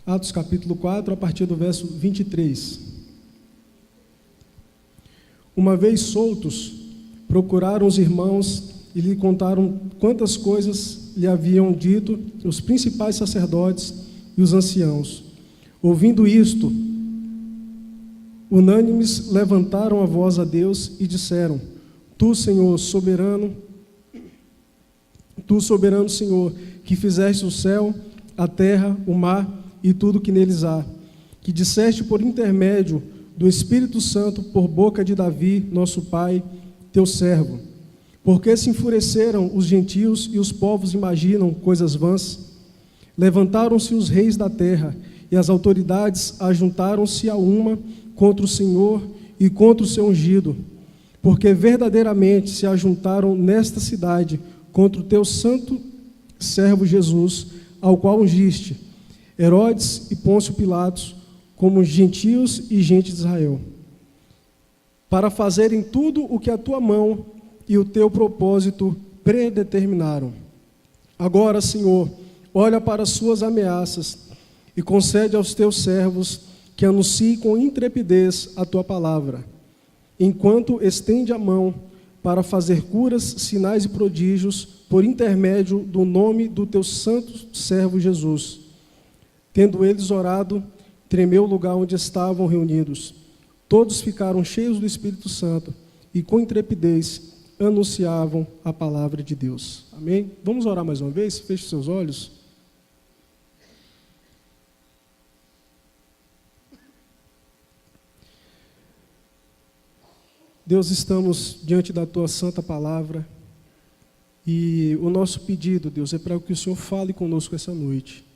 Atos capítulo 4, a partir do verso 23. Uma vez soltos, procuraram os irmãos e lhe contaram quantas coisas lhe haviam dito os principais sacerdotes e os anciãos. Ouvindo isto, unânimes levantaram a voz a Deus e disseram: Tu, soberano Senhor, que fizeste o céu, a terra, o mar e tudo que neles há, que disseste por intermédio do Espírito Santo por boca de Davi, nosso pai, teu servo. Porque se enfureceram os gentios e os povos imaginam coisas vãs? Levantaram-se os reis da terra e as autoridades ajuntaram-se a uma contra o Senhor e contra o seu ungido, porque verdadeiramente se ajuntaram nesta cidade contra o teu santo servo Jesus, ao qual ungiste, Herodes e Pôncio Pilatos, como gentios e gente de Israel, para fazerem tudo o que a tua mão e o teu propósito predeterminaram. Agora, Senhor, olha para as suas ameaças e concede aos teus servos que anunciem com intrepidez a tua palavra, enquanto estende a mão para fazer curas, sinais e prodígios por intermédio do nome do teu santo servo Jesus. Tendo eles orado, tremeu o lugar onde estavam reunidos. Todos ficaram cheios do Espírito Santo e com intrepidez anunciavam a palavra de Deus. Amém? Vamos orar mais uma vez? Feche seus olhos. Deus, estamos diante da tua santa palavra e o nosso pedido, Deus, é para que o Senhor fale conosco essa noite.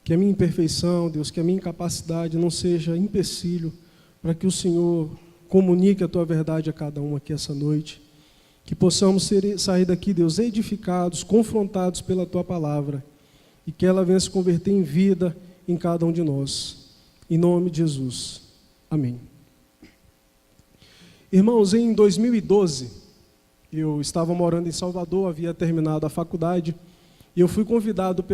Que a minha imperfeição, Deus, que a minha incapacidade não seja empecilho para que o Senhor comunique a tua verdade a cada um aqui essa noite. Que possamos sair daqui, Deus, edificados, confrontados pela tua palavra e que ela venha se converter em vida em cada um de nós. Em nome de Jesus. Amém. Irmãos, em 2012, eu estava morando em Salvador, havia terminado a faculdade, e eu fui convidado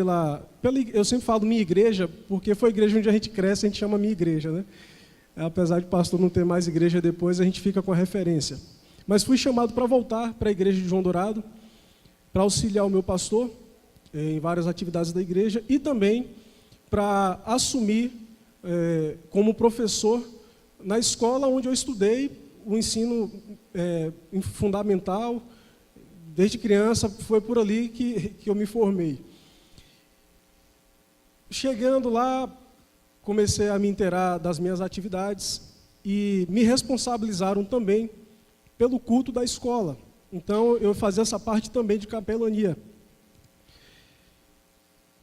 eu sempre falo minha igreja, porque foi a igreja onde a gente cresce, a gente chama minha igreja, né? Apesar de pastor não ter mais igreja depois, a gente fica com a referência. Mas fui chamado para voltar para a igreja de João Dourado, para auxiliar o meu pastor em várias atividades da igreja, e também para assumir como professor na escola onde eu estudei, o ensino fundamental, desde criança, foi por ali que eu me formei. Chegando lá, comecei a me inteirar das minhas atividades e me responsabilizaram também pelo culto da escola. Então, eu fazia essa parte também de capelania.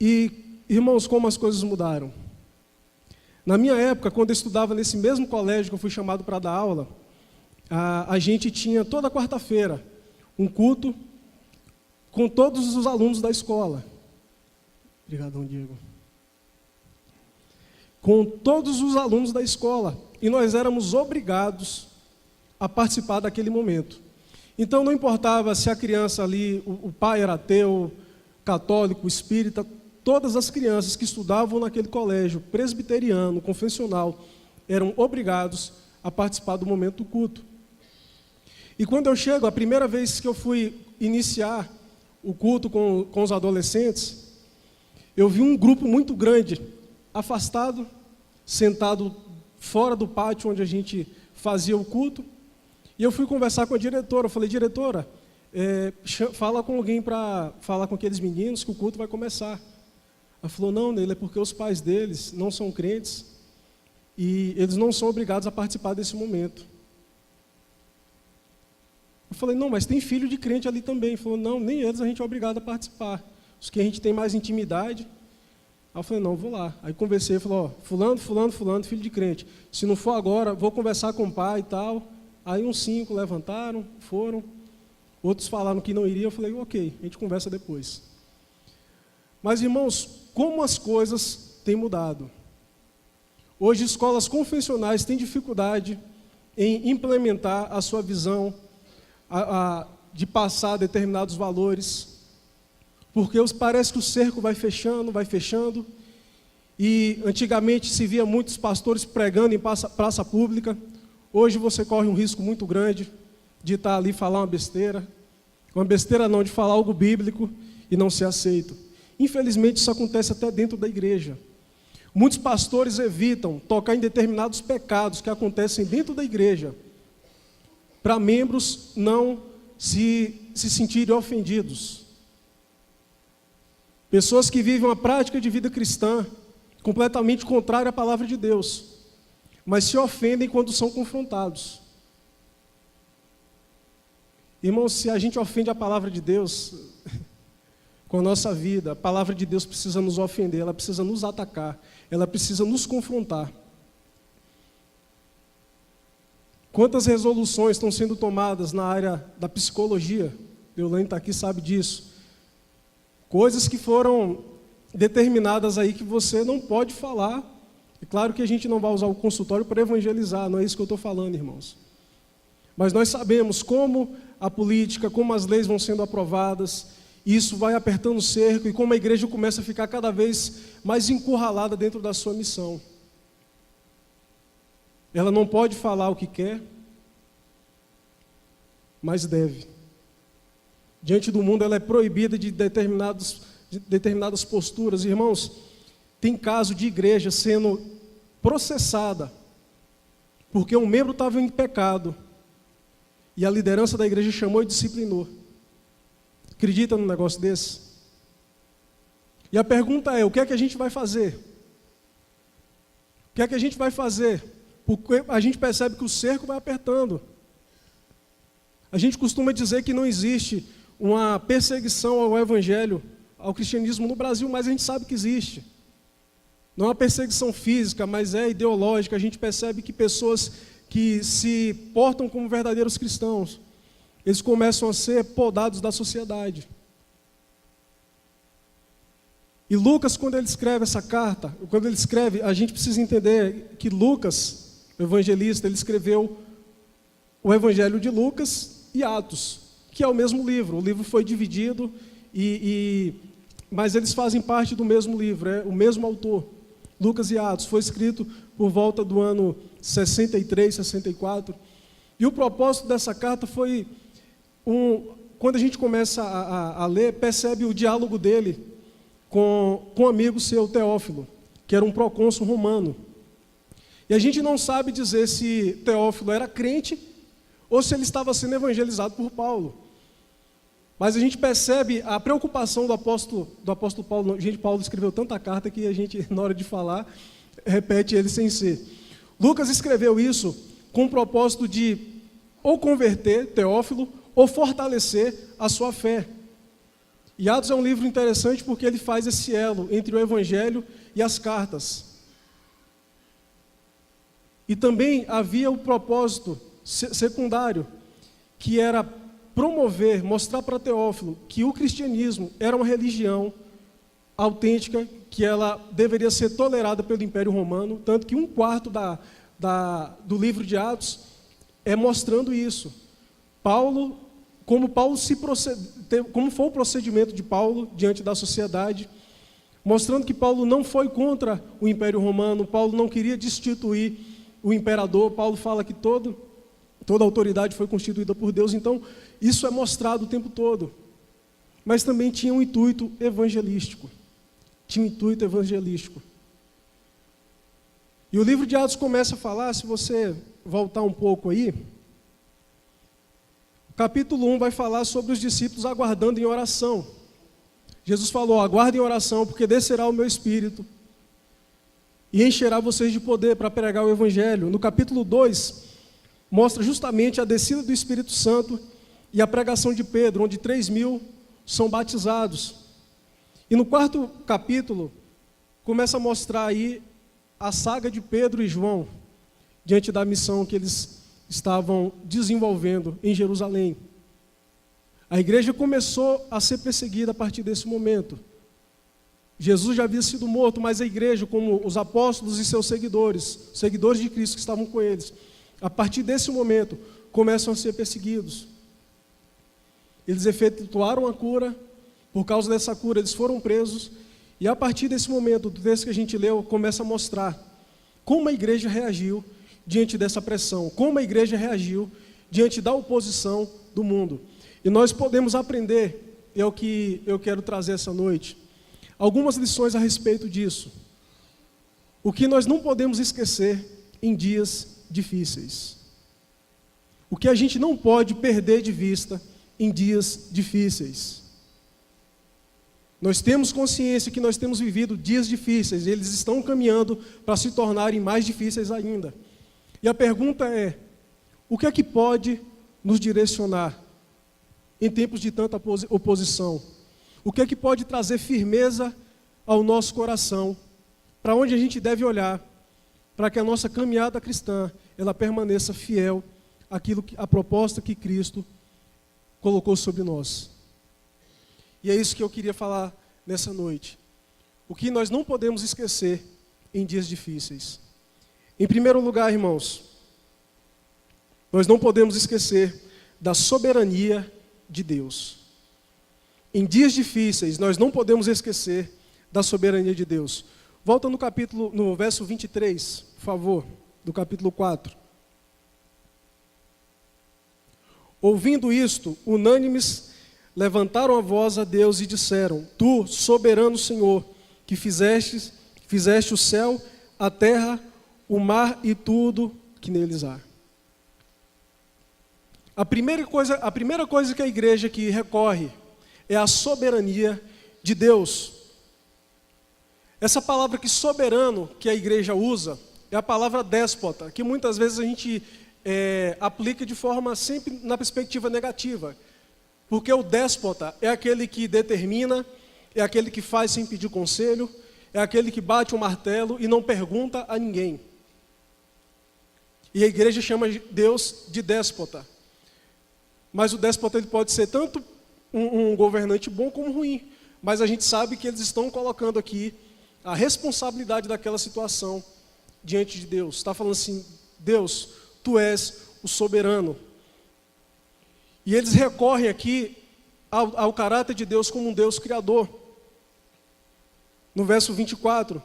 E, irmãos, como as coisas mudaram. Na minha época, quando eu estudava nesse mesmo colégio que eu fui chamado para dar aula, a gente tinha toda quarta-feira um culto com todos os alunos da escola. Obrigadão, Diego. Com todos os alunos da escola. E nós éramos obrigados a participar daquele momento. Então, não importava se a criança ali, o pai era ateu, católico, espírita, todas as crianças que estudavam naquele colégio presbiteriano, confessional, eram obrigados a participar do momento do culto. E quando eu chego, a primeira vez que eu fui iniciar o culto com os adolescentes, eu vi um grupo muito grande, afastado, sentado fora do pátio onde a gente fazia o culto, e eu fui conversar com a diretora. Eu falei: diretora, fala com alguém para falar com aqueles meninos que o culto vai começar. Ela falou: não, Neila, é porque os pais deles não são crentes e eles não são obrigados a participar desse momento. Eu falei: não, mas tem filho de crente ali também. Ele falou: não, nem eles a gente é obrigado a participar. Os que a gente tem mais intimidade. Aí eu falei: não, vou lá. Aí conversei, falei: ó, fulano, filho de crente. Se não for agora, vou conversar com o pai e tal. Aí uns 5 levantaram, foram. Outros falaram que não iriam. Eu falei: ok, a gente conversa depois. Mas, irmãos, como as coisas têm mudado. Hoje, escolas confessionais têm dificuldade em implementar a sua visão de passar determinados valores, porque parece que o cerco vai fechando, e antigamente se via muitos pastores pregando em praça pública. Hoje você corre um risco muito grande de estar ali e falar uma besteira não, de falar algo bíblico e não ser aceito. Infelizmente isso acontece até dentro da igreja. Muitos pastores evitam tocar em determinados pecados que acontecem dentro da igreja, para membros não se sentirem ofendidos. Pessoas que vivem uma prática de vida cristã completamente contrária à palavra de Deus, mas se ofendem quando são confrontados. Irmãos, se a gente ofende a palavra de Deus com a nossa vida, a palavra de Deus precisa nos ofender, ela precisa nos atacar, ela precisa nos confrontar. Quantas resoluções estão sendo tomadas na área da psicologia? Deolane está aqui, sabe disso. Coisas que foram determinadas aí que você não pode falar. É claro que a gente não vai usar o consultório para evangelizar, não é isso que eu estou falando, irmãos. Mas nós sabemos como a política, como as leis vão sendo aprovadas, e isso vai apertando o cerco, e como a igreja começa a ficar cada vez mais encurralada dentro da sua missão. Ela não pode falar o que quer, mas deve. Diante do mundo ela é proibida de determinadas posturas. Irmãos, tem caso de igreja sendo processada porque um membro estava em pecado e a liderança da igreja chamou e disciplinou. Acredita num negócio desse? E a pergunta é, o que é que a gente vai fazer? O que é que a gente vai fazer? Porque a gente percebe que o cerco vai apertando. A gente costuma dizer que não existe uma perseguição ao evangelho, ao cristianismo no Brasil, mas a gente sabe que existe. Não é uma perseguição física, mas é ideológica. A gente percebe que pessoas que se portam como verdadeiros cristãos, eles começam a ser podados da sociedade. E Lucas, quando ele escreve essa carta, a gente precisa entender que Lucas, o evangelista, ele escreveu o Evangelho de Lucas e Atos, que é o mesmo livro. O livro foi dividido, mas eles fazem parte do mesmo livro, é o mesmo autor. Lucas e Atos foi escrito por volta do ano 63, 64. E o propósito dessa carta foi, quando a gente começa a ler, percebe o diálogo dele com um amigo seu, Teófilo, que era um procônsul romano. E a gente não sabe dizer se Teófilo era crente ou se ele estava sendo evangelizado por Paulo. Mas a gente percebe a preocupação do apóstolo Paulo. Gente, Paulo escreveu tanta carta que a gente, na hora de falar, repete ele sem ser. Lucas escreveu isso com o propósito de ou converter Teófilo ou fortalecer a sua fé. E Atos é um livro interessante porque ele faz esse elo entre o Evangelho e as cartas. E também havia o propósito secundário, que era promover, mostrar para Teófilo que o cristianismo era uma religião autêntica, que ela deveria ser tolerada pelo Império Romano, tanto que 1/4 do livro de Atos é mostrando isso. Como foi o procedimento de Paulo diante da sociedade, mostrando que Paulo não foi contra o Império Romano, Paulo não queria destituir o imperador. Paulo fala que toda autoridade foi constituída por Deus. Então, isso é mostrado o tempo todo. Mas também tinha um intuito evangelístico. E o livro de Atos começa a falar, se você voltar um pouco aí, o capítulo 1 vai falar sobre os discípulos aguardando em oração. Jesus falou, aguardem em oração, porque descerá o meu Espírito e encherá vocês de poder para pregar o Evangelho. No capítulo 2, mostra justamente a descida do Espírito Santo e a pregação de Pedro, onde 3.000 são batizados. E no 4º capítulo, começa a mostrar aí a saga de Pedro e João, diante da missão que eles estavam desenvolvendo em Jerusalém. A igreja começou a ser perseguida a partir desse momento. Jesus já havia sido morto, mas a igreja, como os apóstolos e seus seguidores de Cristo que estavam com eles, a partir desse momento, começam a ser perseguidos. Eles efetuaram a cura, por causa dessa cura eles foram presos, E a partir desse momento, do texto que a gente leu, começa a mostrar como a igreja reagiu diante dessa pressão, como a igreja reagiu diante da oposição do mundo. E nós podemos aprender, é o que eu quero trazer essa noite, algumas lições a respeito disso. O que nós não podemos esquecer em dias difíceis. O que a gente não pode perder de vista em dias difíceis. Nós temos consciência que nós temos vivido dias difíceis, e eles estão caminhando para se tornarem mais difíceis ainda. E a pergunta é, o que é que pode nos direcionar em tempos de tanta oposição? O que é que pode trazer firmeza ao nosso coração? Para onde a gente deve olhar para que a nossa caminhada cristã ela permaneça fiel à proposta que Cristo colocou sobre nós. E é isso que eu queria falar nessa noite. O que nós não podemos esquecer em dias difíceis. Em primeiro lugar, irmãos, nós não podemos esquecer da soberania de Deus. Em dias difíceis, nós não podemos esquecer da soberania de Deus. Volta no verso 23, por favor, do capítulo 4. Ouvindo isto, unânimes levantaram a voz a Deus e disseram: Tu, soberano Senhor, que fizeste o céu, a terra, o mar e tudo que neles há. A primeira coisa que a igreja aqui recorre é a soberania de Deus. Essa palavra que soberano que a igreja usa é a palavra déspota, que muitas vezes a gente aplica de forma sempre na perspectiva negativa. Porque o déspota é aquele que determina, é aquele que faz sem pedir conselho, é aquele que bate o martelo e não pergunta a ninguém. E a igreja chama Deus de déspota. Mas o déspota ele pode ser tanto um governante bom como ruim. Mas a gente sabe que eles estão colocando aqui a responsabilidade daquela situação diante de Deus. Está falando assim: Deus, Tu és o soberano. E eles recorrem aqui ao caráter de Deus como um Deus criador. No verso 24: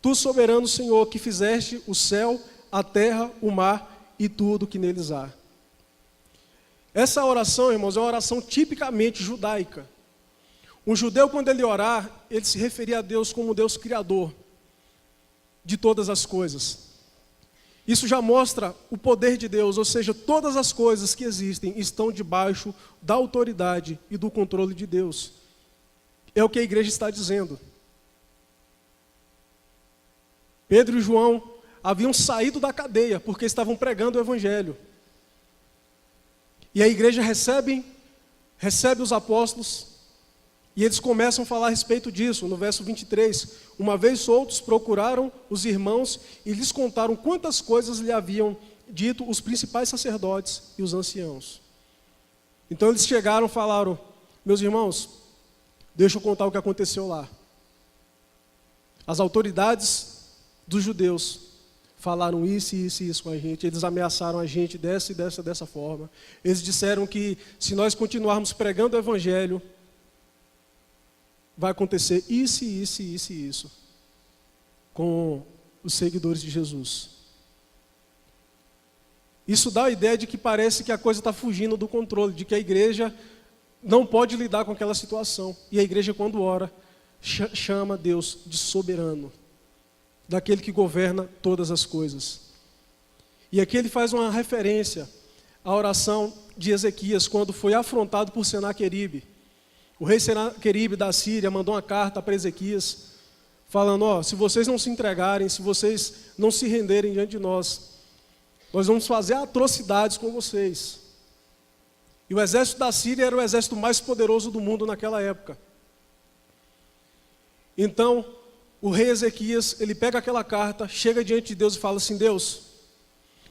Tu, soberano Senhor, que fizeste o céu, a terra, o mar e tudo que neles há. Essa oração, irmãos, é uma oração tipicamente judaica. Um judeu, quando ele orar, ele se referia a Deus como Deus criador de todas as coisas. Isso já mostra o poder de Deus, ou seja, todas as coisas que existem estão debaixo da autoridade e do controle de Deus. É o que a igreja está dizendo. Pedro e João haviam saído da cadeia porque estavam pregando o evangelho. E a igreja recebe os apóstolos e eles começam a falar a respeito disso. No verso 23, uma vez soltos, procuraram os irmãos e lhes contaram quantas coisas lhe haviam dito os principais sacerdotes e os anciãos. Então eles chegaram e falaram: meus irmãos, deixa eu contar o que aconteceu lá. As autoridades dos judeus falaram isso e isso e isso com a gente. Eles ameaçaram a gente dessa forma. Eles disseram que se nós continuarmos pregando o evangelho, vai acontecer isso e isso e isso e isso com os seguidores de Jesus. Isso dá a ideia de que parece que a coisa está fugindo do controle, de que a igreja não pode lidar com aquela situação. E a igreja, quando ora, chama Deus de soberano, daquele que governa todas as coisas. E aqui ele faz uma referência à oração de Ezequias, quando foi afrontado por Senaqueribe. O rei Senaqueribe da Síria mandou uma carta para Ezequias, falando: se vocês não se entregarem, se vocês não se renderem diante de nós vamos fazer atrocidades com vocês. E o exército da Síria era o exército mais poderoso do mundo naquela época. Então, o rei Ezequias, ele pega aquela carta, chega diante de Deus e fala assim: Deus,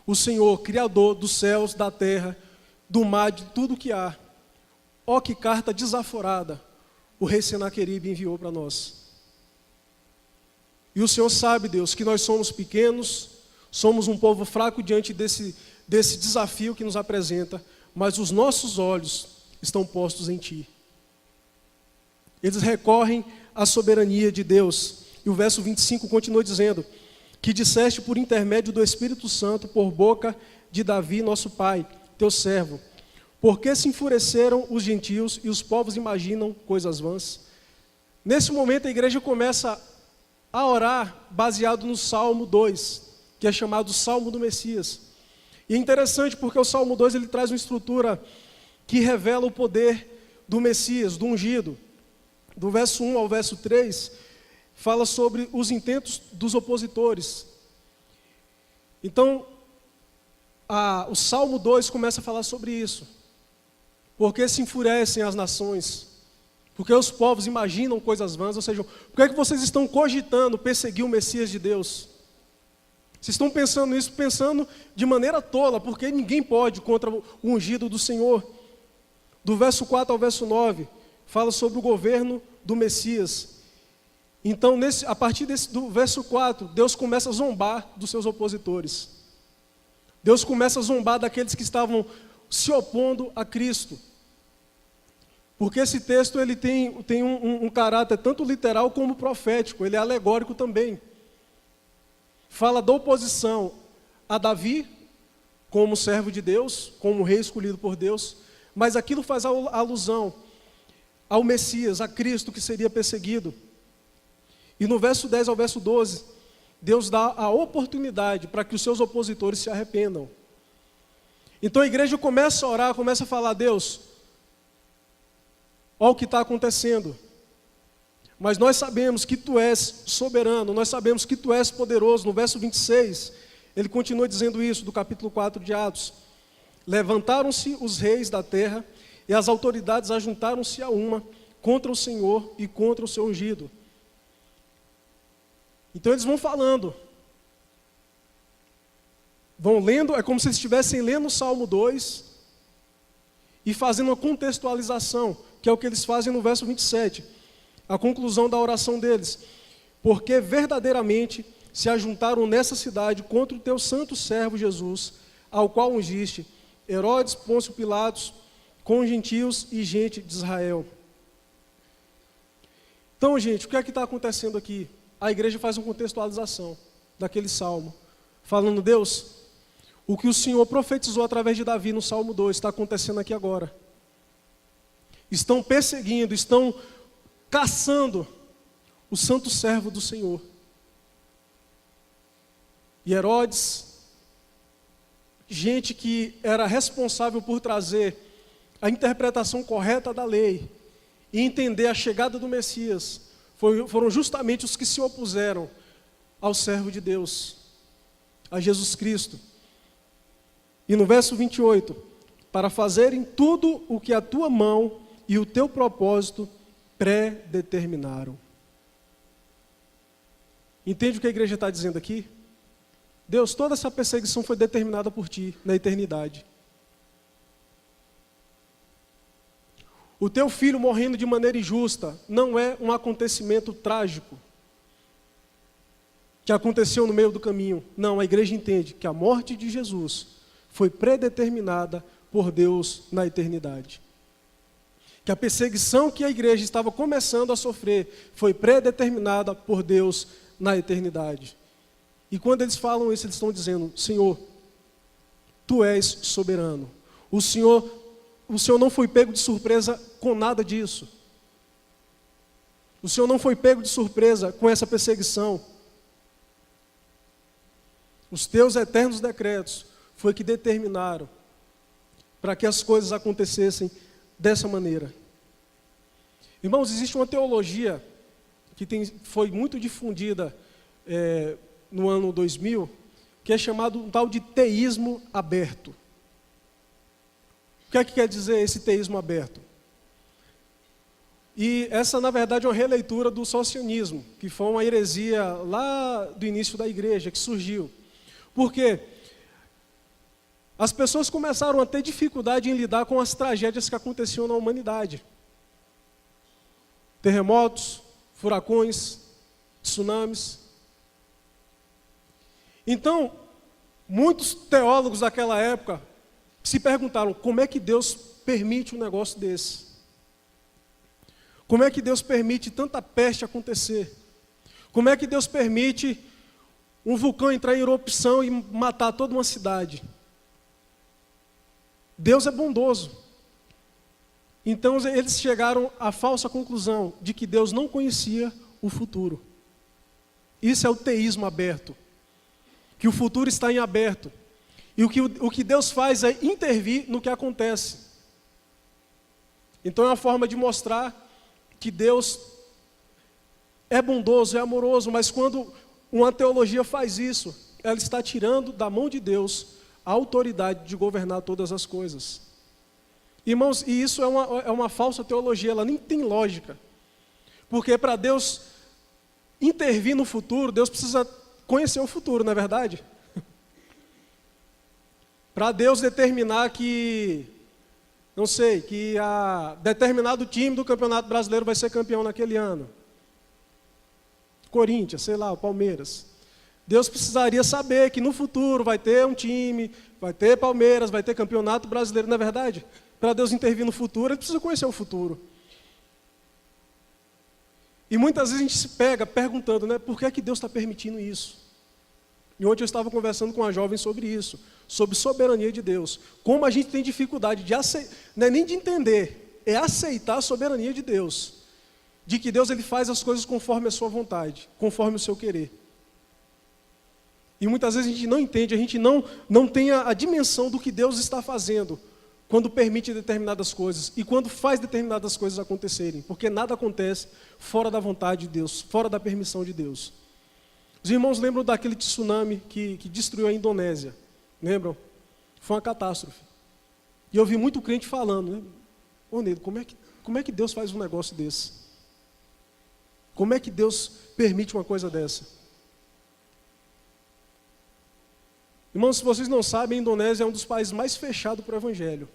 o Senhor, Criador dos céus, da terra, do mar, de tudo que há, ó que carta desaforada o rei Senaqueribe enviou para nós. E o Senhor sabe, Deus, que nós somos pequenos, somos um povo fraco diante desse desafio que nos apresenta, mas os nossos olhos estão postos em Ti. Eles recorrem à soberania de Deus. E o verso 25 continua dizendo: que disseste por intermédio do Espírito Santo, por boca de Davi, nosso pai, teu servo. Porque se enfureceram os gentios e os povos imaginam coisas vãs? Nesse momento a igreja começa a orar baseado no Salmo 2, que é chamado Salmo do Messias. E é interessante porque o Salmo 2 ele traz uma estrutura que revela o poder do Messias, do ungido. Do verso 1 ao verso 3, fala sobre os intentos dos opositores. Então, o Salmo 2 começa a falar sobre isso. Porque se enfurecem as nações, porque os povos imaginam coisas vãs, ou seja, por que é que vocês estão cogitando perseguir o Messias de Deus? Vocês estão pensando nisso, pensando de maneira tola, porque ninguém pode contra o ungido do Senhor. Do verso 4 ao verso 9, fala sobre o governo do Messias. Então, a partir do verso 4, Deus começa a zombar dos seus opositores. Deus começa a zombar daqueles que estavam se opondo a Cristo. Porque esse texto ele tem um caráter tanto literal como profético, ele é alegórico também. Fala da oposição a Davi, como servo de Deus, como rei escolhido por Deus, mas aquilo faz alusão ao Messias, a Cristo que seria perseguido. E no verso 10 ao verso 12, Deus dá a oportunidade para que os seus opositores se arrependam. Então a igreja começa a orar, começa a falar: Deus, olha o que está acontecendo, mas nós sabemos que Tu és soberano, nós sabemos que Tu és poderoso. No verso 26, ele continua dizendo isso, do capítulo 4 de Atos: levantaram-se os reis da terra e as autoridades ajuntaram-se a uma contra o Senhor e contra o seu ungido. Então eles vão falando, vão lendo, é como se eles estivessem lendo o Salmo 2 e fazendo uma contextualização, que é o que eles fazem no verso 27, a conclusão da oração deles. Porque verdadeiramente se ajuntaram nessa cidade contra o teu santo servo Jesus, ao qual ungiste Herodes, Pôncio Pilatos, com gentios e gente de Israel. Então, gente, o que é que está acontecendo aqui? A igreja faz uma contextualização daquele salmo, falando: Deus, o que o Senhor profetizou através de Davi no Salmo 2 está acontecendo aqui agora. Estão perseguindo, estão caçando o santo servo do Senhor. E Herodes, gente que era responsável por trazer a interpretação correta da lei e entender a chegada do Messias, foram justamente os que se opuseram ao servo de Deus, a Jesus Cristo. E no verso 28, para fazerem tudo o que a tua mão e o teu propósito predeterminaram. Entende o que a igreja está dizendo aqui? Deus, toda essa perseguição foi determinada por ti na eternidade. O teu filho morrendo de maneira injusta não é um acontecimento trágico que aconteceu no meio do caminho. Não, a igreja entende que a morte de Jesus foi predeterminada por Deus na eternidade. Que a perseguição que a igreja estava começando a sofrer foi predeterminada por Deus na eternidade. E quando eles falam isso, eles estão dizendo: Senhor, Tu és soberano. O Senhor não foi pego de surpresa com nada disso. O Senhor não foi pego de surpresa com essa perseguição. Os teus eternos decretos foi que determinaram para que as coisas acontecessem dessa maneira. Irmãos, existe uma teologia que foi muito difundida no ano 2000, que é chamado um tal de teísmo aberto. O que é que quer dizer esse teísmo aberto? E essa, na verdade, é uma releitura do socianismo, que foi uma heresia lá do início da igreja, que surgiu. Por quê? As pessoas começaram a ter dificuldade em lidar com as tragédias que aconteciam na humanidade. Terremotos, furacões, tsunamis. Então, muitos teólogos daquela época se perguntaram: como é que Deus permite um negócio desse? Como é que Deus permite tanta peste acontecer? Como é que Deus permite um vulcão entrar em erupção e matar toda uma cidade? Deus é bondoso. Então eles chegaram à falsa conclusão de que Deus não conhecia o futuro. Isso é o teísmo aberto. Que o futuro está em aberto. E o que Deus faz é intervir no que acontece. Então é uma forma de mostrar que Deus é bondoso, é amoroso, mas quando uma teologia faz isso, ela está tirando da mão de Deus a autoridade de governar todas as coisas. Irmãos, e isso é uma falsa teologia, ela nem tem lógica. Porque para Deus intervir no futuro, Deus precisa conhecer o futuro, não é verdade? Para Deus determinar que, não sei, que determinado time do Campeonato Brasileiro vai ser campeão naquele ano. Corinthians, sei lá, o Palmeiras. Deus precisaria saber que no futuro vai ter um time, vai ter Palmeiras, vai ter Campeonato Brasileiro, não é verdade? Para Deus intervir no futuro, Ele precisa conhecer o futuro. E muitas vezes a gente se pega perguntando, né, por que é que Deus está permitindo isso? E ontem eu estava conversando com uma jovem sobre isso, sobre soberania de Deus. Como a gente tem dificuldade de aceitar, não é nem de entender, é aceitar a soberania de Deus. De que Deus ele faz as coisas conforme a sua vontade, conforme o seu querer. E muitas vezes a gente não entende, a gente não tem a dimensão do que Deus está fazendo quando permite determinadas coisas e quando faz determinadas coisas acontecerem, porque nada acontece fora da vontade de Deus, fora da permissão de Deus. Os irmãos lembram daquele tsunami que destruiu a Indonésia? Lembram? Foi uma catástrofe. E eu vi muito crente falando, né? Ô Nilo, como é que Deus faz um negócio desse? Como é que Deus permite uma coisa dessa? Irmãos, se vocês não sabem, a Indonésia é um dos países mais fechados para o Evangelho.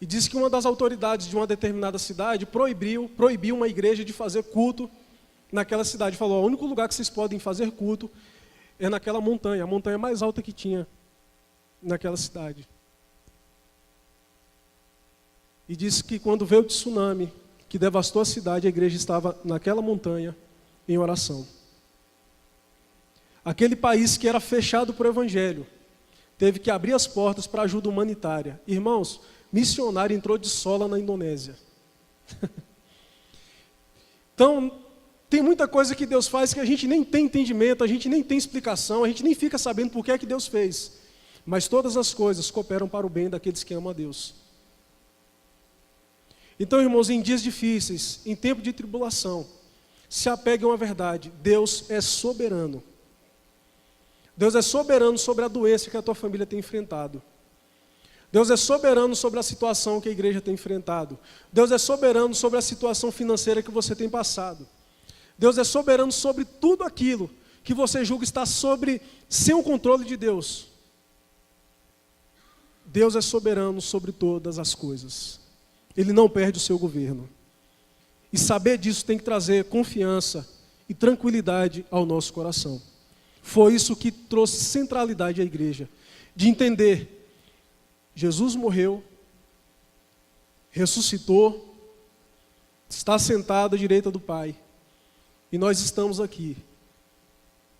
E diz que uma das autoridades de uma determinada cidade proibiu uma igreja de fazer culto naquela cidade. Falou, o único lugar que vocês podem fazer culto é naquela montanha, a montanha mais alta que tinha naquela cidade. E disse que quando veio o tsunami, que devastou a cidade, a igreja estava naquela montanha em oração. Aquele país que era fechado para o Evangelho, teve que abrir as portas para ajuda humanitária. Irmãos, missionário entrou de sola na Indonésia. Então, tem muita coisa que Deus faz que a gente nem tem entendimento, a gente nem tem explicação, a gente nem fica sabendo por que é que Deus fez. Mas todas as coisas cooperam para o bem daqueles que amam a Deus. Então, irmãos, em dias difíceis, em tempo de tribulação, se apegue a uma verdade: Deus é soberano. Deus é soberano sobre a doença que a tua família tem enfrentado. Deus é soberano sobre a situação que a igreja tem enfrentado. Deus é soberano sobre a situação financeira que você tem passado. Deus é soberano sobre tudo aquilo que você julga estar sem o controle de Deus. Deus é soberano sobre todas as coisas. Ele não perde o seu governo. E saber disso tem que trazer confiança e tranquilidade ao nosso coração. Foi isso que trouxe centralidade à igreja. De entender, Jesus morreu, ressuscitou, está sentado à direita do Pai. E nós estamos aqui.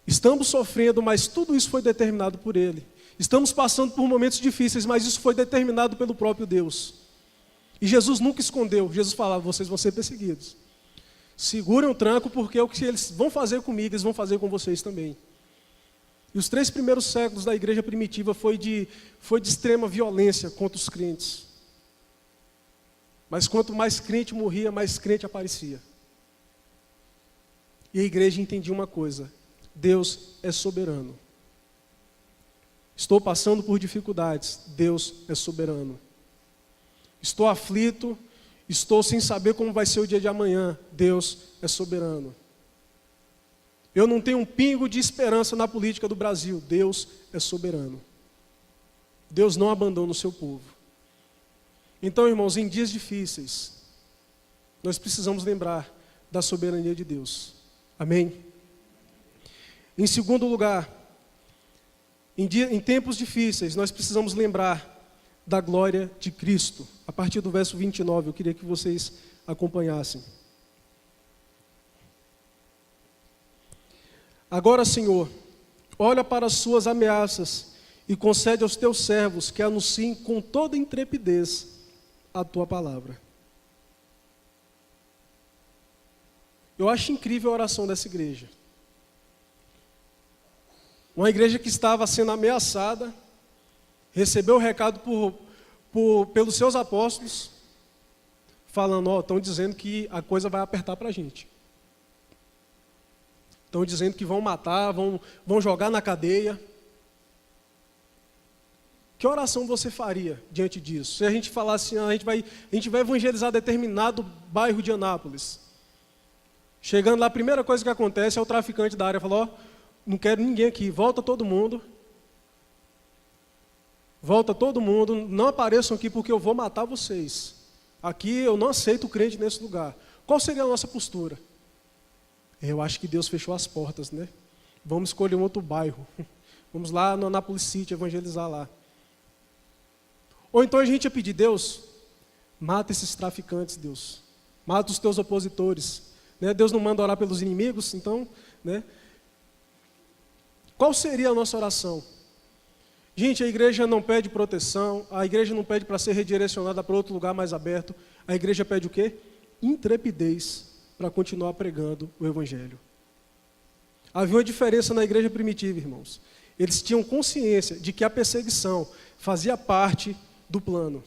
Estamos sofrendo, mas tudo isso foi determinado por Ele. Estamos passando por momentos difíceis, mas isso foi determinado pelo próprio Deus. E Jesus nunca escondeu. Jesus falava, vocês vão ser perseguidos. Segurem o tranco, porque o que eles vão fazer comigo, eles vão fazer com vocês também. E os 3 primeiros séculos da igreja primitiva foi de extrema violência contra os crentes. Mas quanto mais crente morria, mais crente aparecia. E a igreja entendia uma coisa: Deus é soberano. Estou passando por dificuldades, Deus é soberano. Estou aflito, estou sem saber como vai ser o dia de amanhã, Deus é soberano. Eu não tenho um pingo de esperança na política do Brasil, Deus é soberano. Deus não abandona o seu povo. Então, irmãos, em dias difíceis, nós precisamos lembrar da soberania de Deus. Amém? Em segundo lugar, em tempos difíceis, nós precisamos lembrar da glória de Cristo. A partir do verso 29, eu queria que vocês acompanhassem. Agora, Senhor, olha para as suas ameaças e concede aos teus servos que anunciem com toda intrepidez a tua palavra. Eu acho incrível a oração dessa igreja. Uma igreja que estava sendo ameaçada, recebeu o recado pelos seus apóstolos, falando, estão dizendo que a coisa vai apertar para a gente. Estão dizendo que vão matar, vão jogar na cadeia. Que oração você faria diante disso? Se a gente falasse assim, a gente vai evangelizar determinado bairro de Anápolis. Chegando lá, a primeira coisa que acontece é o traficante da área falar, não quero ninguém aqui, volta todo mundo, não apareçam aqui porque eu vou matar vocês. Aqui eu não aceito crente nesse lugar. Qual seria a nossa postura? Eu acho que Deus fechou as portas, né? Vamos escolher um outro bairro. Vamos lá no Anápolis City evangelizar lá. Ou então a gente ia pedir, Deus, mata esses traficantes, Deus. Mata os teus opositores. Né? Deus não manda orar pelos inimigos, então, né? Qual seria a nossa oração? Gente, a igreja não pede proteção, a igreja não pede para ser redirecionada para outro lugar mais aberto. A igreja pede o quê? Intrepidez para continuar pregando o evangelho. Havia uma diferença na igreja primitiva, irmãos. Eles tinham consciência de que a perseguição fazia parte do plano.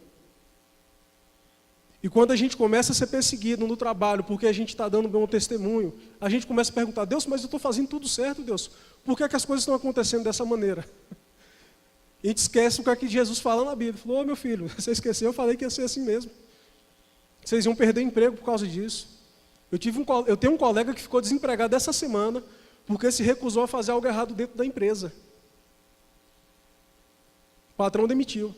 E quando a gente começa a ser perseguido no trabalho, porque a gente está dando um bom testemunho, a gente começa a perguntar, Deus, mas eu estou fazendo tudo certo, Deus. Por que as coisas estão acontecendo dessa maneira? A gente esquece o que é que Jesus fala na Bíblia. Ele falou, meu filho, você esqueceu, eu falei que ia ser assim mesmo. Vocês iam perder emprego por causa disso. Eu tenho um colega que ficou desempregado essa semana, porque se recusou a fazer algo errado dentro da empresa. O patrão demitiu.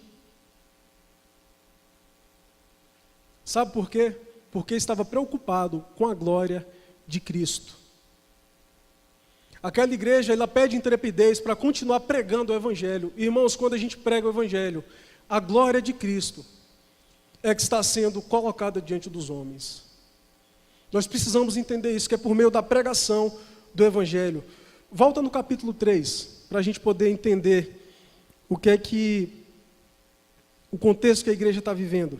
Sabe por quê? Porque estava preocupado com a glória de Cristo. Aquela igreja, ela pede intrepidez para continuar pregando o Evangelho. Irmãos, quando a gente prega o Evangelho, a glória de Cristo é que está sendo colocada diante dos homens. Nós precisamos entender isso, que é por meio da pregação do Evangelho. Volta no capítulo 3, para a gente poder entender o contexto que a igreja está vivendo.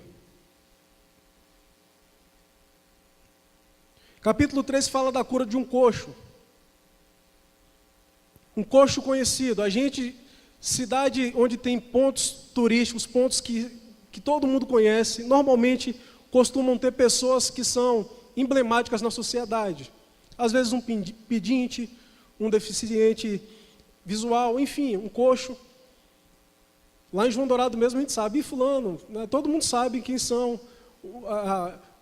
Capítulo 3 fala da cura de um coxo. Um coxo conhecido. Cidade onde tem pontos turísticos, pontos que todo mundo conhece, normalmente costumam ter pessoas que são emblemáticas na sociedade. Às vezes um pedinte, um deficiente visual, enfim, um coxo. Lá em João Dourado mesmo a gente sabe, e fulano, né? Todo mundo sabe quem são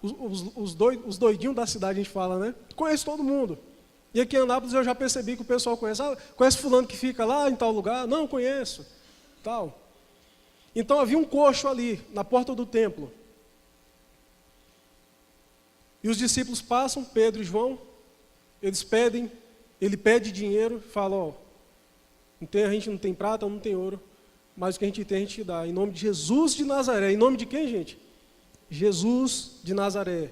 os doidinhos da cidade, a gente fala, né? Conheço todo mundo. E aqui em Anápolis eu já percebi que o pessoal conhece. Conhece fulano que fica lá em tal lugar? Não, conheço. Tal. Então havia um coxo ali, na porta do templo. E os discípulos passam, Pedro e João, ele pede dinheiro, fala, a gente não tem prata, não tem ouro, mas o que a gente tem, a gente dá. Em nome de Jesus de Nazaré. Em nome de quem, gente? Jesus de Nazaré.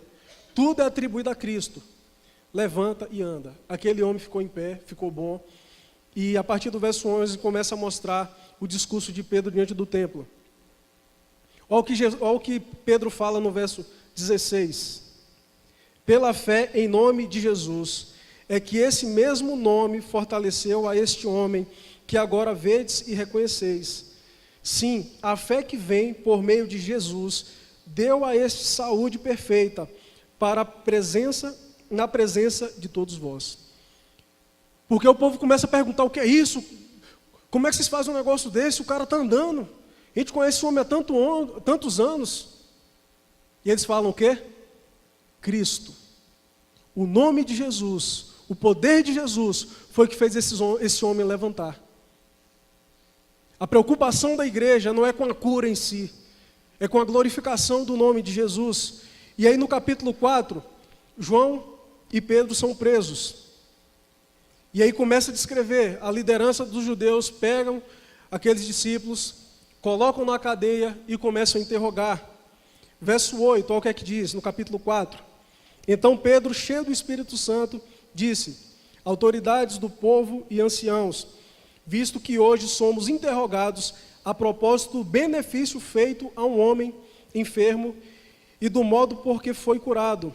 Tudo é atribuído a Cristo. Levanta e anda. Aquele homem ficou em pé, ficou bom. E a partir do verso 11 começa a mostrar o discurso de Pedro diante do templo. Olha o que Pedro fala no verso 16. Pela fé em nome de Jesus, é que esse mesmo nome fortaleceu a este homem que agora vedes e reconheceis. Sim, a fé que vem por meio de Jesus deu a este saúde perfeita na presença de todos vós. Porque o povo começa a perguntar, o que é isso? Como é que vocês fazem um negócio desse? O cara está andando. A gente conhece o homem há tantos anos. E eles falam o quê? Cristo. O nome de Jesus, o poder de Jesus, foi que fez esse homem levantar. A preocupação da igreja não é com a cura em si, é com a glorificação do nome de Jesus. E aí no capítulo 4, João e Pedro são presos. E aí começa a descrever, a liderança dos judeus pegam aqueles discípulos, colocam na cadeia e começam a interrogar. Verso 8, olha o que é que diz no capítulo 4. Então Pedro, cheio do Espírito Santo, disse: autoridades do povo e anciãos, visto que hoje somos interrogados a propósito do benefício feito a um homem enfermo e do modo por que foi curado.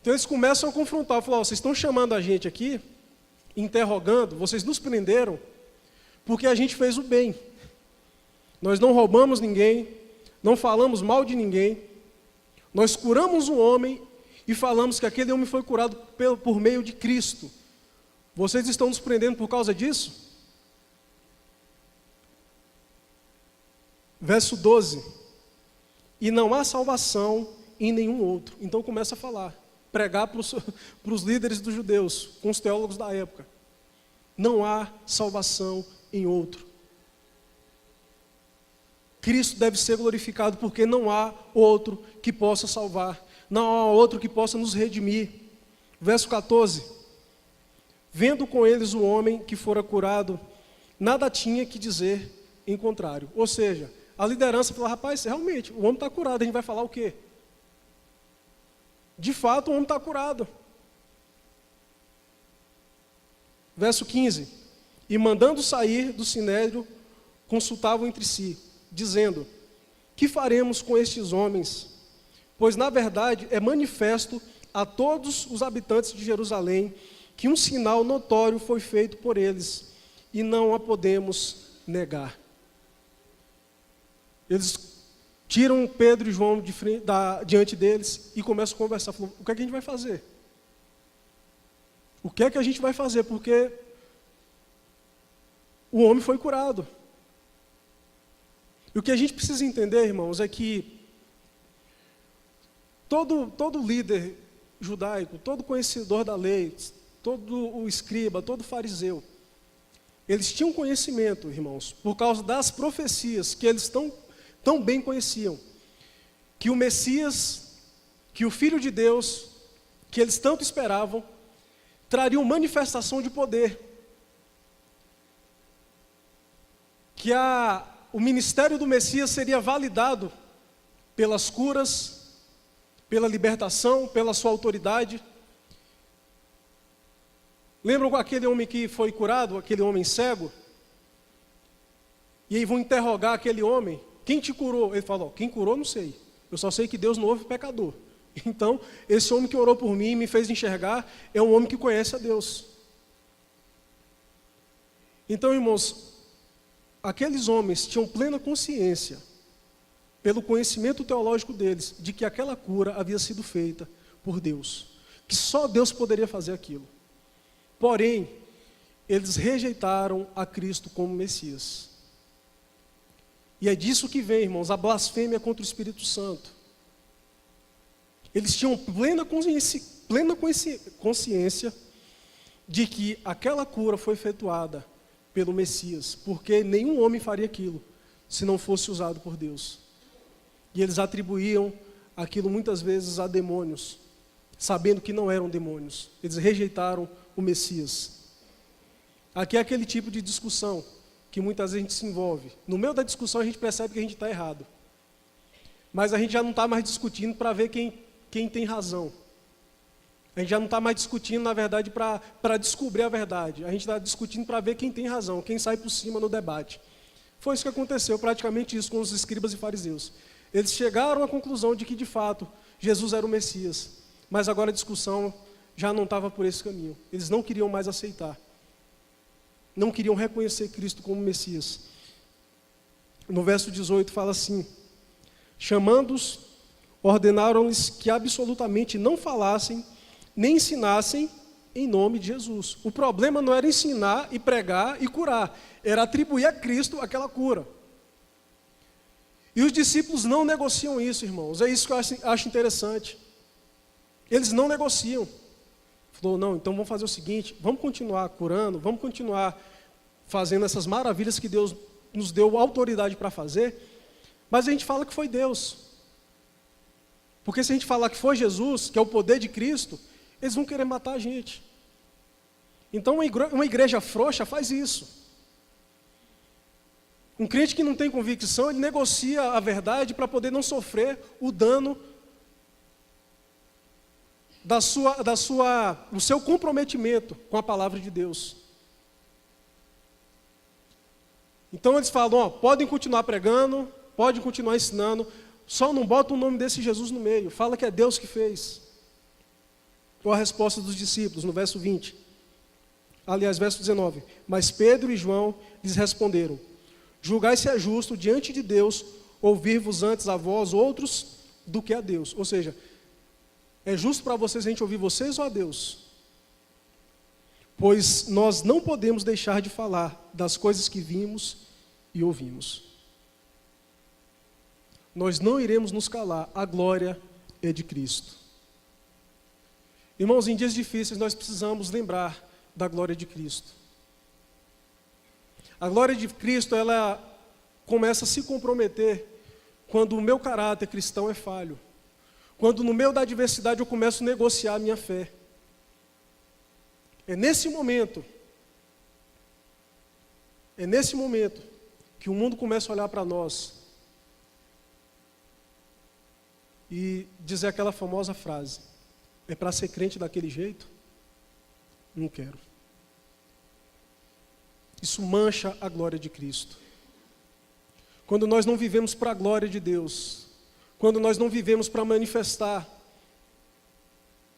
Então eles começam a confrontar, falam: vocês estão chamando a gente aqui, interrogando, vocês nos prenderam, porque a gente fez o bem. Nós não roubamos ninguém, não falamos mal de ninguém, nós curamos um homem e falamos que aquele homem foi curado por meio de Cristo. Vocês estão nos prendendo por causa disso? Verso 12. E não há salvação em nenhum outro. Então começa a falar, pregar para os líderes dos judeus, com os teólogos da época. Não há salvação em outro. Cristo deve ser glorificado porque não há outro que possa salvar. Não há outro que possa nos redimir. Verso 14. Vendo com eles o homem que fora curado, nada tinha que dizer em contrário. Ou seja, a liderança falou: rapaz, realmente, o homem está curado, a gente vai falar o quê? De fato, o homem está curado. Verso 15. E mandando sair do sinédrio, consultavam entre si, dizendo: que faremos com estes homens? Pois na verdade é manifesto a todos os habitantes de Jerusalém que um sinal notório foi feito por eles, e não a podemos negar. Eles tiram Pedro e João diante deles e começam a conversar. Falam: o que é que a gente vai fazer? O que é que a gente vai fazer? Porque o homem foi curado. E o que a gente precisa entender, irmãos, é que todo líder judaico, todo conhecedor da lei, todo o escriba, todo fariseu, eles tinham conhecimento, irmãos, por causa das profecias que eles tão bem conheciam, que o Messias, que o Filho de Deus, que eles tanto esperavam, trariam manifestação de poder, que o ministério do Messias seria validado pelas curas, pela libertação, pela sua autoridade. Lembram aquele homem que foi curado, aquele homem cego? E aí vão interrogar aquele homem: quem te curou? Ele falou: quem curou não sei, eu só sei que Deus não ouve pecador. Então, esse homem que orou por mim e me fez enxergar é um homem que conhece a Deus. Então, irmãos, aqueles homens tinham plena consciência, pelo conhecimento teológico deles, de que aquela cura havia sido feita por Deus, que só Deus poderia fazer aquilo. Porém, eles rejeitaram a Cristo como Messias. E é disso que vem, irmãos, a blasfêmia contra o Espírito Santo. Eles tinham plena consciência de que aquela cura foi efetuada pelo Messias, porque nenhum homem faria aquilo se não fosse usado por Deus. E eles atribuíam aquilo muitas vezes a demônios, sabendo que não eram demônios. Eles rejeitaram o Messias. Aqui é aquele tipo de discussão que muitas vezes a gente se envolve. No meio da discussão a gente percebe que a gente está errado, mas a gente já não está mais discutindo para ver quem tem razão. A gente já não está mais discutindo, na verdade, para descobrir a verdade. A gente está discutindo para ver quem tem razão, quem sai por cima no debate. Foi isso que aconteceu, praticamente isso, com os escribas e fariseus. Eles chegaram à conclusão de que, de fato, Jesus era o Messias. Mas agora a discussão já não estava por esse caminho. Eles não queriam mais aceitar. Não queriam reconhecer Cristo como Messias. No verso 18 fala assim: chamando-os, ordenaram-lhes que absolutamente não falassem, nem ensinassem em nome de Jesus. O problema não era ensinar e pregar e curar, era atribuir a Cristo aquela cura. E os discípulos não negociam isso, irmãos. É isso que eu acho interessante. Eles não negociam. Falou: não, então vamos fazer o seguinte, vamos continuar curando, vamos continuar fazendo essas maravilhas que Deus nos deu autoridade para fazer, mas a gente fala que foi Deus. Porque se a gente falar que foi Jesus, que é o poder de Cristo, eles vão querer matar a gente. Então uma igreja frouxa faz isso. Um crente que não tem convicção, ele negocia a verdade para poder não sofrer o dano o seu comprometimento com a palavra de Deus. Então eles falam, podem continuar pregando, podem continuar ensinando, só não bota o nome desse Jesus no meio, fala que é Deus que fez. Qual a resposta dos discípulos, no verso 20? Aliás, verso 19. Mas Pedro e João lhes responderam: julgai se é justo diante de Deus ouvir-vos antes a vós outros do que a Deus. Ou seja, é justo para vocês a gente ouvir vocês ou a Deus? Pois nós não podemos deixar de falar das coisas que vimos e ouvimos. Nós não iremos nos calar, a glória é de Cristo. Irmãos, em dias difíceis nós precisamos lembrar da glória de Cristo. A glória de Cristo, ela começa a se comprometer quando o meu caráter cristão é falho. Quando no meio da adversidade eu começo a negociar a minha fé. É nesse momento que o mundo começa a olhar para nós e dizer aquela famosa frase: é para ser crente daquele jeito? Não quero. Isso mancha a glória de Cristo. Quando nós não vivemos para a glória de Deus, quando nós não vivemos para manifestar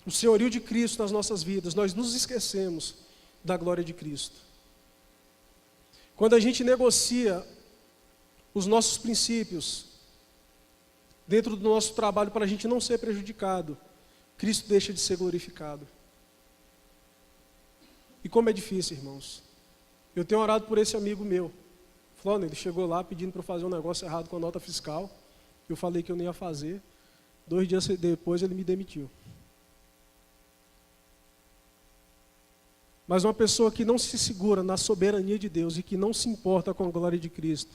o senhorio de Cristo nas nossas vidas, nós nos esquecemos da glória de Cristo. Quando a gente negocia os nossos princípios dentro do nosso trabalho para a gente não ser prejudicado, Cristo deixa de ser glorificado. E como é difícil, irmãos. Eu tenho orado por esse amigo meu. Ele chegou lá pedindo para eu fazer um negócio errado com a nota fiscal. Eu falei que eu não ia fazer. 2 dias depois ele me demitiu. Mas uma pessoa que não se segura na soberania de Deus e que não se importa com a glória de Cristo,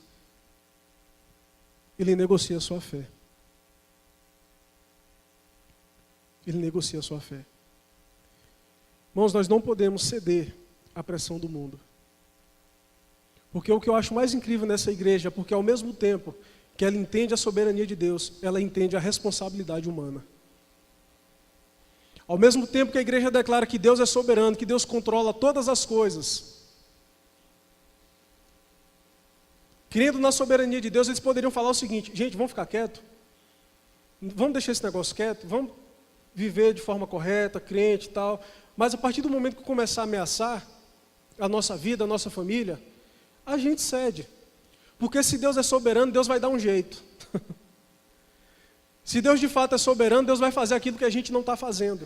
ele negocia a sua fé. Ele negocia a sua fé. Irmãos, nós não podemos ceder à pressão do mundo. Porque o que eu acho mais incrível nessa igreja é porque ao mesmo tempo que ela entende a soberania de Deus, ela entende a responsabilidade humana. Ao mesmo tempo que a igreja declara que Deus é soberano, que Deus controla todas as coisas, crendo na soberania de Deus, eles poderiam falar o seguinte: gente, vamos ficar quieto? Vamos deixar esse negócio quieto? Vamos viver de forma correta, crente e tal. Mas a partir do momento que começar a ameaçar a nossa vida, a nossa família, a gente cede. Porque se Deus é soberano, Deus vai dar um jeito. Se Deus de fato é soberano, Deus vai fazer aquilo que a gente não está fazendo.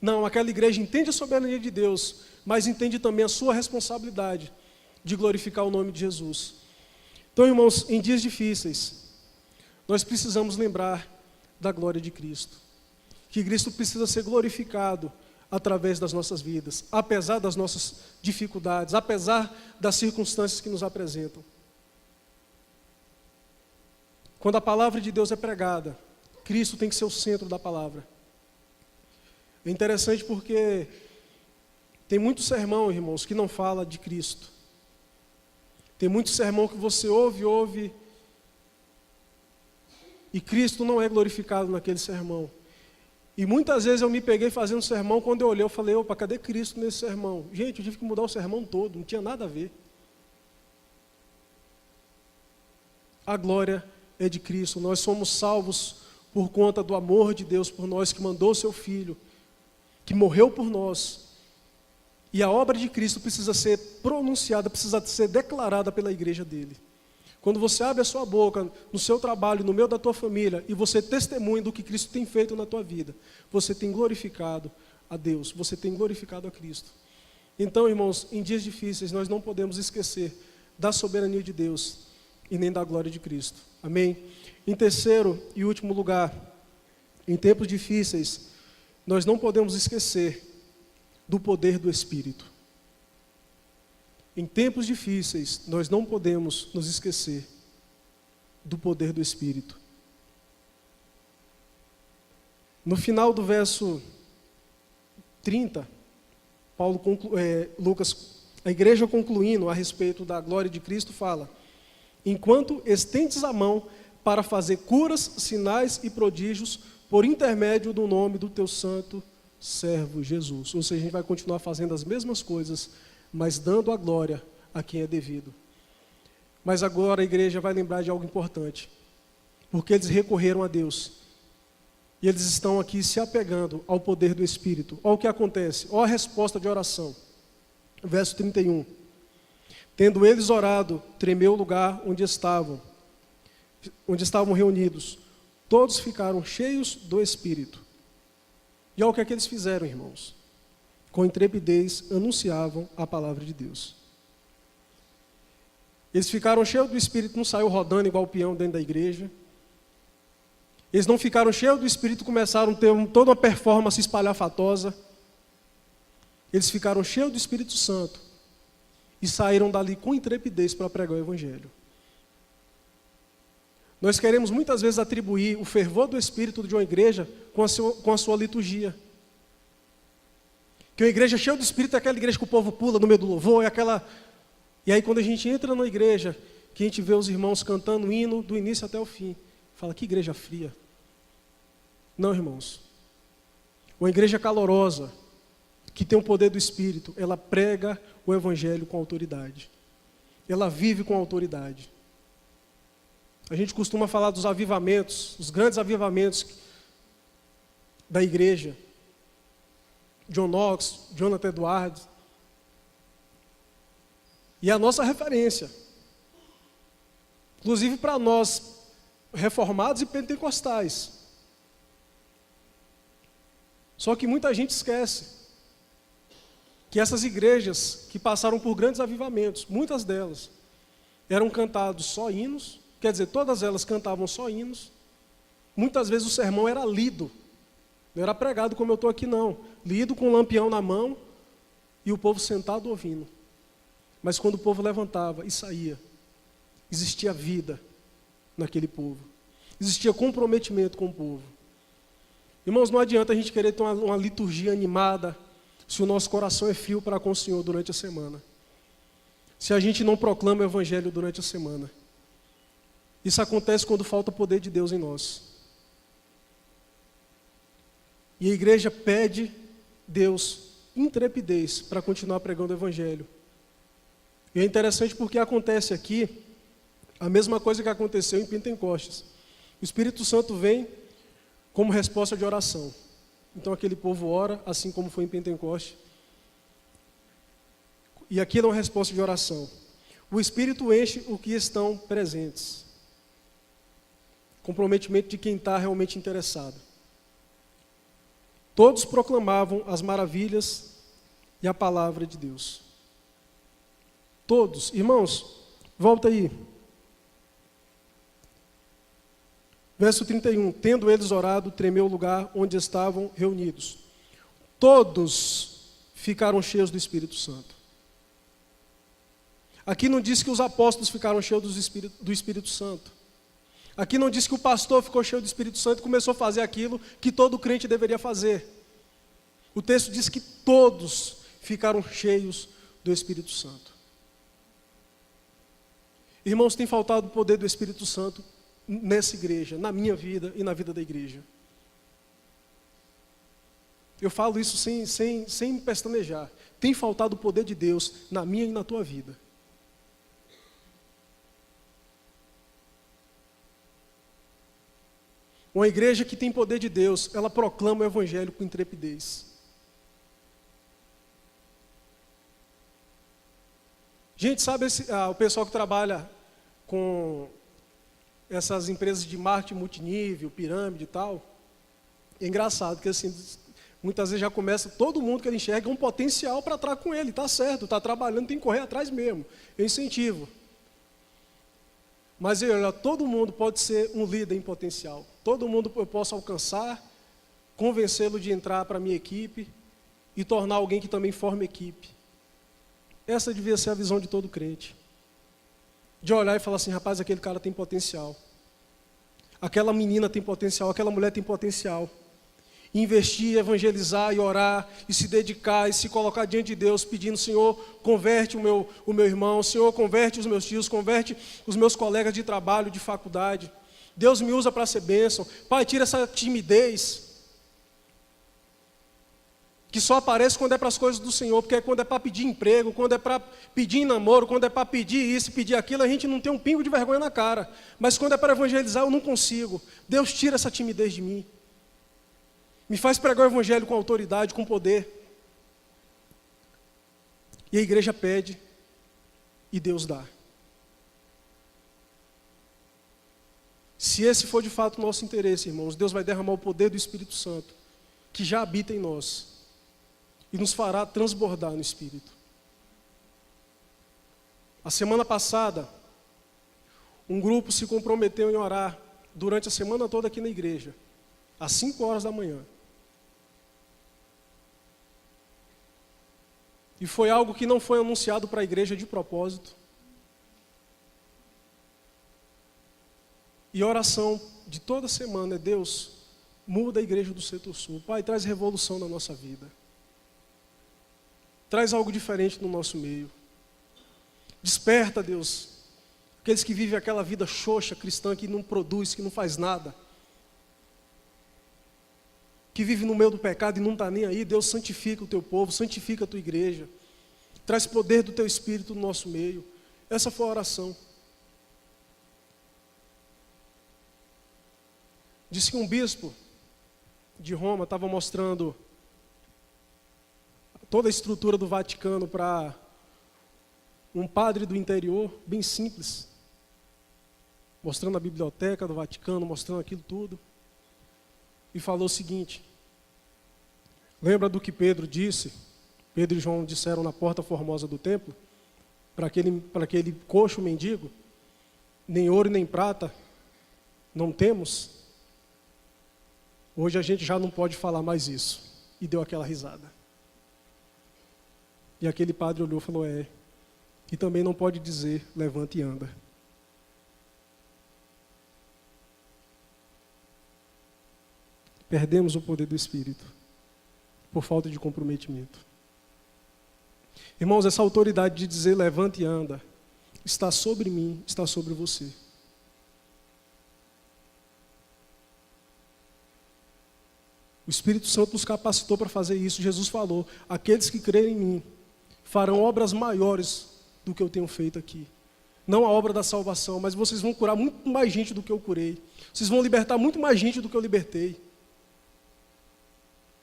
Não, aquela igreja entende a soberania de Deus, mas entende também a sua responsabilidade de glorificar o nome de Jesus. Então, irmãos, em dias difíceis, nós precisamos lembrar da glória de Cristo. Que Cristo precisa ser glorificado através das nossas vidas, apesar das nossas dificuldades, apesar das circunstâncias que nos apresentam. Quando a palavra de Deus é pregada, Cristo tem que ser o centro da palavra. É interessante porque tem muito sermão, irmãos, que não fala de Cristo. Tem muito sermão que você ouve, e Cristo não é glorificado naquele sermão. E muitas vezes eu me peguei fazendo sermão, quando eu olhei, eu falei: opa, cadê Cristo nesse sermão? Gente, eu tive que mudar o sermão todo, não tinha nada a ver. A glória é de Cristo, nós somos salvos por conta do amor de Deus por nós, que mandou o seu Filho, que morreu por nós. E a obra de Cristo precisa ser pronunciada, precisa ser declarada pela igreja dele. Quando você abre a sua boca, no seu trabalho, no meio da tua família, e você testemunha do que Cristo tem feito na tua vida, você tem glorificado a Deus, você tem glorificado a Cristo. Então, irmãos, em dias difíceis, nós não podemos esquecer da soberania de Deus e nem da glória de Cristo. Amém? Em terceiro e último lugar, em tempos difíceis, nós não podemos esquecer do poder do Espírito. Em tempos difíceis, nós não podemos nos esquecer do poder do Espírito. No final do verso 30, Lucas, a igreja concluindo a respeito da glória de Cristo, fala: enquanto estendes a mão para fazer curas, sinais e prodígios por intermédio do nome do teu santo servo Jesus. Ou seja, a gente vai continuar fazendo as mesmas coisas, mas dando a glória a quem é devido. Mas agora a igreja vai lembrar de algo importante, porque eles recorreram a Deus. E eles estão aqui se apegando ao poder do Espírito. Olha o que acontece, olha a resposta de oração. Verso 31. Tendo eles orado, tremeu o lugar onde estavam reunidos. Todos ficaram cheios do Espírito. E olha o que é que eles fizeram, irmãos. Com intrepidez anunciavam a palavra de Deus. Eles ficaram cheios do Espírito, não saiu rodando igual o peão dentro da igreja. Eles não ficaram cheios do Espírito, começaram a ter toda uma performance espalhafatosa. Eles ficaram cheios do Espírito Santo e saíram dali com intrepidez para pregar o Evangelho. Nós queremos muitas vezes atribuir o fervor do Espírito de uma igreja com a sua liturgia. Que uma igreja cheia do Espírito é aquela igreja que o povo pula no meio do louvor, E aí quando a gente entra na igreja, que a gente vê os irmãos cantando o hino do início até o fim, fala, que igreja fria. Não, irmãos. Uma igreja calorosa, que tem o poder do Espírito, ela prega o Evangelho com autoridade. Ela vive com autoridade. A gente costuma falar dos avivamentos, os grandes avivamentos da igreja. John Knox, Jonathan Edwards. E é a nossa referência. Inclusive para nós, reformados e pentecostais. Só que muita gente esquece que essas igrejas que passaram por grandes avivamentos, muitas delas, eram cantados só hinos, quer dizer, todas elas cantavam só hinos. Muitas vezes o sermão era lido, não era pregado como eu estou aqui não, lido com um lampião na mão e o povo sentado ouvindo. Mas quando o povo levantava e saía, existia vida naquele povo, existia comprometimento com o povo. Irmãos, não adianta a gente querer ter uma liturgia animada se o nosso coração é frio para com o Senhor durante a semana. Se a gente não proclama o Evangelho durante a semana. Isso acontece quando falta o poder de Deus em nós. E a igreja pede Deus intrepidez para continuar pregando o Evangelho. E é interessante porque acontece aqui a mesma coisa que aconteceu em Pentecostes. O Espírito Santo vem como resposta de oração. Então aquele povo ora, assim como foi em Pentecostes. E aquilo é uma resposta de oração. O Espírito enche o que estão presentes. Comprometimento de quem está realmente interessado. Todos proclamavam as maravilhas e a palavra de Deus. Todos. Irmãos, volta aí. Verso 31. Tendo eles orado, tremeu o lugar onde estavam reunidos. Todos ficaram cheios do Espírito Santo. Aqui não diz que os apóstolos ficaram cheios do Espírito Santo. Aqui não diz que o pastor ficou cheio do Espírito Santo e começou a fazer aquilo que todo crente deveria fazer. O texto diz que todos ficaram cheios do Espírito Santo. Irmãos, tem faltado o poder do Espírito Santo nessa igreja, na minha vida e na vida da igreja. Eu falo isso sem pestanejar. Tem faltado o poder de Deus na minha e na tua vida. Uma igreja que tem poder de Deus, ela proclama o Evangelho com intrepidez. Gente, sabe o pessoal que trabalha com essas empresas de marketing multinível, pirâmide e tal? É engraçado, porque assim, muitas vezes já começa, todo mundo que ele enxerga um potencial para estar com ele, está certo, está trabalhando, tem que correr atrás mesmo, eu incentivo. Mas olha, todo mundo pode ser um líder em potencial, todo mundo eu posso alcançar, convencê-lo de entrar para a minha equipe e tornar alguém que também forma equipe. Essa devia ser a visão de todo crente. De olhar e falar assim, rapaz, aquele cara tem potencial. Aquela menina tem potencial, aquela mulher tem potencial. investir, evangelizar e orar, e se dedicar, e se colocar diante de Deus, pedindo: Senhor, converte o meu irmão, Senhor, converte os meus tios, converte os meus colegas de trabalho, de faculdade. Deus me usa para ser bênção. Pai, tira essa timidez, que só aparece quando é para as coisas do Senhor, porque quando é para pedir emprego, quando é para pedir namoro, quando é para pedir isso e pedir aquilo, a gente não tem um pingo de vergonha na cara. Mas quando é para evangelizar, eu não consigo. Deus, tira essa timidez de mim. Me faz pregar o evangelho com autoridade, com poder. E a igreja pede, e Deus dá. Se esse for de fato o nosso interesse, irmãos, Deus vai derramar o poder do Espírito Santo, que já habita em nós, e nos fará transbordar no Espírito. A semana passada, um grupo se comprometeu em orar durante a semana toda aqui na igreja, às 5 horas da manhã. E foi algo que não foi anunciado para a igreja de propósito. E a oração de toda semana é: Deus, muda a igreja do Setor Sul. Pai, traz revolução na nossa vida. Traz algo diferente no nosso meio. Desperta, Deus, aqueles que vivem aquela vida xoxa cristã, que não produz, que não faz nada, que vive no meio do pecado e não está nem aí. Deus, santifica o teu povo, santifica a tua igreja. Traz poder do teu Espírito no nosso meio. Essa foi a oração. Diz que um bispo de Roma estava mostrando toda a estrutura do Vaticano para um padre do interior, bem simples, mostrando a biblioteca do Vaticano, mostrando aquilo tudo, e falou o seguinte: lembra do que Pedro disse? Pedro e João disseram na porta formosa do templo, para aquele coxo mendigo: nem ouro nem prata não temos. Hoje a gente já não pode falar mais isso. E deu aquela risada. E aquele padre olhou e falou: e também não pode dizer: levanta e anda. Perdemos o poder do Espírito por falta de comprometimento. Irmãos, essa autoridade de dizer: levanta e anda, está sobre mim, está sobre você. O Espírito Santo nos capacitou para fazer isso. Jesus falou: aqueles que crerem em mim farão obras maiores do que eu tenho feito aqui. Não a obra da salvação, mas vocês vão curar muito mais gente do que eu curei. Vocês vão libertar muito mais gente do que eu libertei.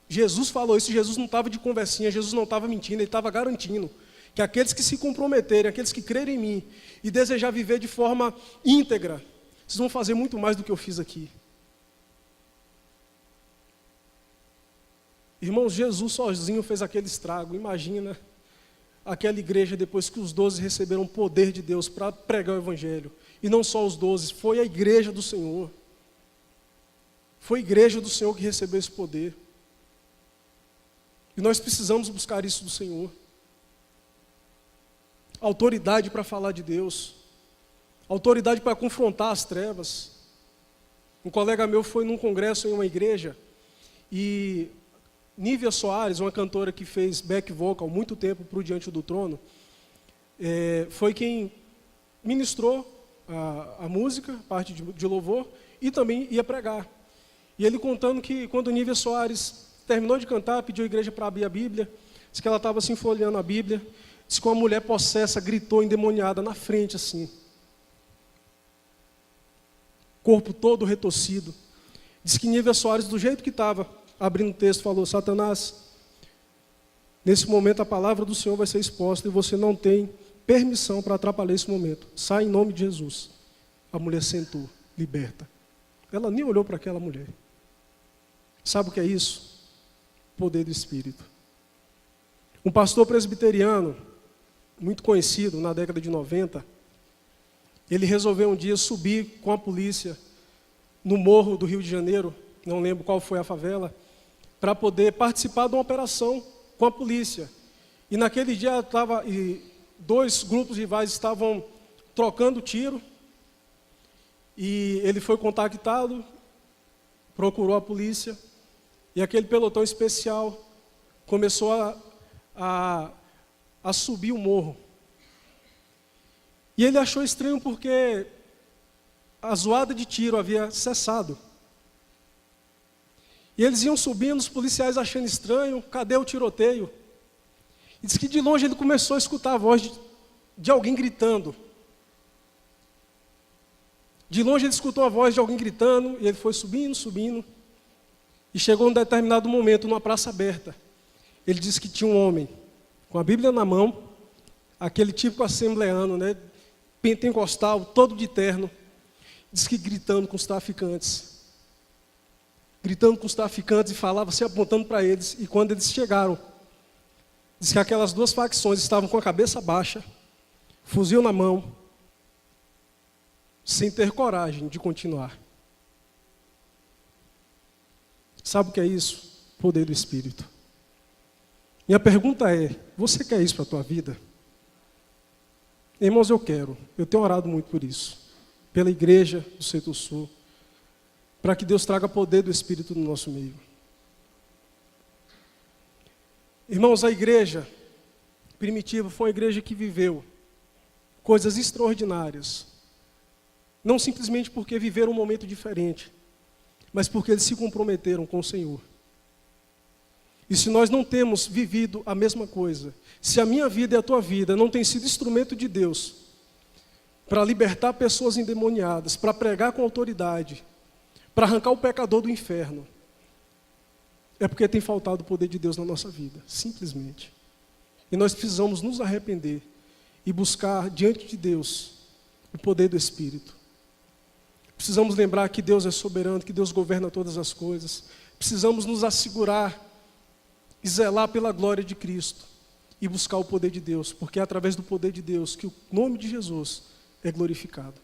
Jesus falou isso. Jesus não estava de conversinha, Jesus não estava mentindo, ele estava garantindo que aqueles que se comprometerem, aqueles que crerem em mim e desejar viver de forma íntegra, vocês vão fazer muito mais do que eu fiz aqui. Irmãos, Jesus sozinho fez aquele estrago. Imagina aquela igreja depois que os 12 receberam o poder de Deus para pregar o Evangelho. E não só os 12, foi a igreja do Senhor. Foi a igreja do Senhor que recebeu esse poder. E nós precisamos buscar isso do Senhor. Autoridade para falar de Deus. Autoridade para confrontar as trevas. Um colega meu foi num congresso em uma igreja e Nívia Soares, uma cantora que fez back vocal muito tempo para o Diante do Trono, foi quem ministrou a música, a parte de louvor, e também ia pregar. E ele contando que quando Nívia Soares terminou de cantar, pediu a igreja para abrir a Bíblia, disse que ela estava assim folheando a Bíblia, disse que uma mulher possessa gritou endemoniada na frente assim, corpo todo retorcido. Disse que Nívia Soares, do jeito que estava, abrindo o texto, falou: Satanás, nesse momento a palavra do Senhor vai ser exposta e você não tem permissão para atrapalhar esse momento. Sai em nome de Jesus. A mulher sentou, liberta. Ela nem olhou para aquela mulher. Sabe o que é isso? Poder do Espírito. Um pastor presbiteriano, muito conhecido na década de 90, ele resolveu um dia subir com a polícia no morro do Rio de Janeiro, não lembro qual foi a favela, para poder participar de uma operação com a polícia. E naquele dia dois grupos rivais estavam trocando tiro, e ele foi contactado, procurou a polícia, E aquele pelotão especial começou a subir o morro. E ele achou estranho porque a zoada de tiro havia cessado. E eles iam subindo, os policiais achando estranho, cadê o tiroteio? E diz que de longe ele começou a escutar a voz de alguém gritando. De longe ele escutou a voz de alguém gritando, e ele foi subindo, subindo. E chegou um determinado momento, numa praça aberta. Ele disse que tinha um homem, com a Bíblia na mão, aquele típico assembleano, né, pentecostal, todo de terno, diz que gritando com os traficantes. Gritando com os traficantes e falava assim, apontando para eles. E quando eles chegaram, diz que aquelas duas facções estavam com a cabeça baixa, fuzil na mão, sem ter coragem de continuar. Sabe o que é isso? Poder do Espírito. Minha pergunta é, você quer isso para a tua vida? Irmãos, eu quero. Eu tenho orado muito por isso. Pela igreja do Setor Sul. Para que Deus traga poder do Espírito no nosso meio. Irmãos, a igreja primitiva foi uma igreja que viveu coisas extraordinárias. Não simplesmente porque viveram um momento diferente, mas porque eles se comprometeram com o Senhor. E se nós não temos vivido a mesma coisa, se a minha vida e a tua vida não tem sido instrumento de Deus para libertar pessoas endemoniadas, para pregar com autoridade, para arrancar o pecador do inferno, é porque tem faltado o poder de Deus na nossa vida, simplesmente. E nós precisamos nos arrepender e buscar diante de Deus o poder do Espírito. Precisamos lembrar que Deus é soberano, que Deus governa todas as coisas. Precisamos nos assegurar e zelar pela glória de Cristo e buscar o poder de Deus, porque é através do poder de Deus que o nome de Jesus é glorificado.